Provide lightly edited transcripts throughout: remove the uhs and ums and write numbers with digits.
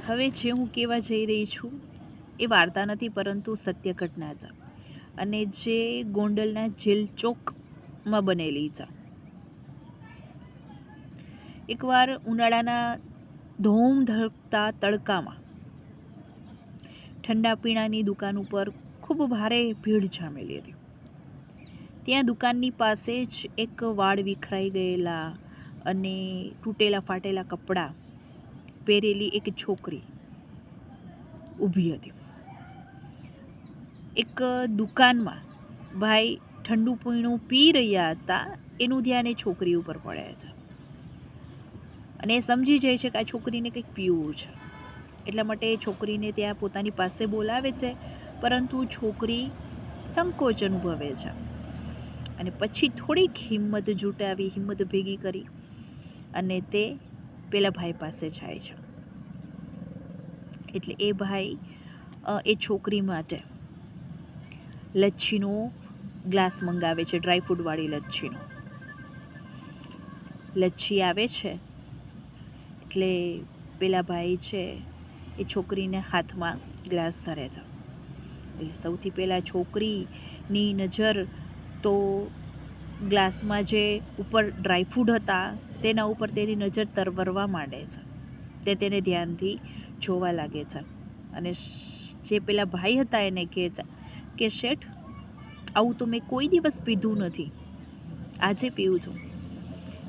હવે જે હું કહેવા જઈ રહી છું એ વાર્તા નથી, પરંતુ સત્ય ઘટના છે, અને જે ગોંડલના જેલ ચોકમાં બનેલી છે. એકવાર ઉનાળાના ધોમ ધડકતા તડકામાં ઠંડા પીણાની દુકાન ઉપર ખૂબ ભારે ભીડ જામેલી હતી. ત્યાં દુકાનની પાસે જ એક વાળ વિખરાઈ ગયેલા અને તૂટેલા ફાટેલા કપડાં પહેરેલી એક છોકરી ઊભી હતી. એક દુકાનમાં ભાઈ ઠંડુ પીણું પી રહ્યા હતા, એનું ધ્યાન એ છોકરી ઉપર પડે છે અને એ સમજી જાય છે કે આ છોકરીને કંઈક પીવું છે. એટલા માટે એ છોકરીને ત્યાં પોતાની પાસે બોલાવે છે, પરંતુ છોકરી સંકોચ અનુભવે છે અને પછી થોડીક હિંમત જુટાવી, હિંમત ભેગી કરી અને તે પેલા ભાઈ પાસે જાય છે. એટલે એ ભાઈ એ છોકરી માટે લચ્છીનો ગ્લાસ મંગાવે છે, ડ્રાયફ્રૂટવાળી લચ્છીનો. લચ્છી આવે છે એટલે પેલા ભાઈ છે એ છોકરીને હાથમાં ગ્લાસ ધરે છે. એટલે સૌથી પહેલાં છોકરીની નજર તો ગ્લાસમાં જે ઉપર ડ્રાયફ્રૂટ હતા તેના ઉપર તેની નજર તરવરવા માંડે છે. તે તેને ધ્યાનથી જોવા લાગે છે અને જે પેલા ભાઈ હતા એને કહે છે કે શેઠ, આવું તો મેં કોઈ દિવસ પીધું નથી, આજે પીવું છું.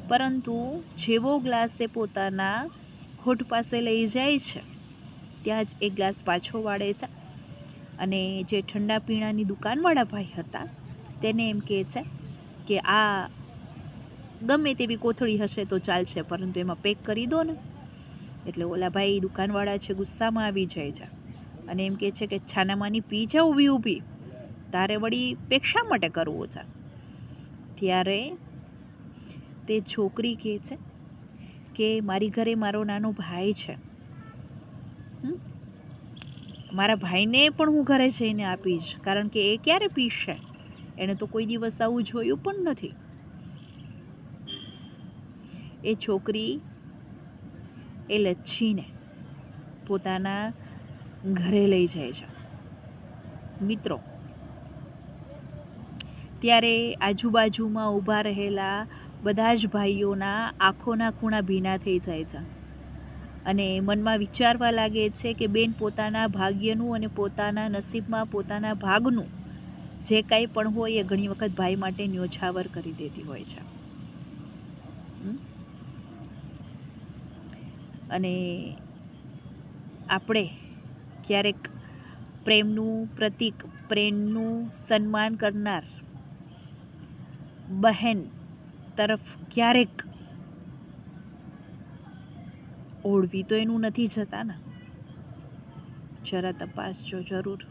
પરંતુ જેવો ગ્લાસ તે પોતાના હોઠ પાસે લઈ જાય છે ત્યાં જ એ ગ્લાસ પાછો વાળે છે અને જે ઠંડા પીણાની દુકાનવાળા ભાઈ હતા તેને એમ કહે છે કે આ ગમે તેવી કોથળી હશે તો ચાલશે, પરંતુ એમાં પેક કરી દો ને. એટલે ઓલા ભાઈ દુકાનવાળા છે ગુસ્સામાં આવી જાય છે અને એમ કહે છે કે છાનામાની પી જા ઊભી ઊભી, તારે વળી પેક શા માટે કરવું છે? ત્યારે તે છોકરી કહે છે કે મારી ઘરે મારો નાનો ભાઈ છે, મારા ભાઈને પણ હું ઘરે જઈને આપીશ, કારણ કે એ ક્યારે પીશે, એણે તો કોઈ દિવસ આવું જોયું પણ નથી. એ છોકરી એ લચ્છીને પોતાના ઘરે લઈ જાય છે. મિત્રો, ત્યારે આજુબાજુમાં ઊભા રહેલા બધા જ ભાઈઓના આંખોના ખૂણા ભીના થઈ જાય છે અને મનમાં વિચારવા લાગે છે કે બેન પોતાના ભાગ્યનું અને પોતાના નસીબમાં પોતાના ભાગનું જે કાંઈ પણ હોય એ ઘણી વખત ભાઈ માટે ન્યોછાવર કરી દેતી હોય છે. અને આપણે ક્યારેક પ્રેમનું પ્રતીક, પ્રેમનું સન્માન કરનાર બહેન તરફ ક્યારેક ઓળવી તો એનું નથી જતા ને. જરા તપાસજો જરૂર.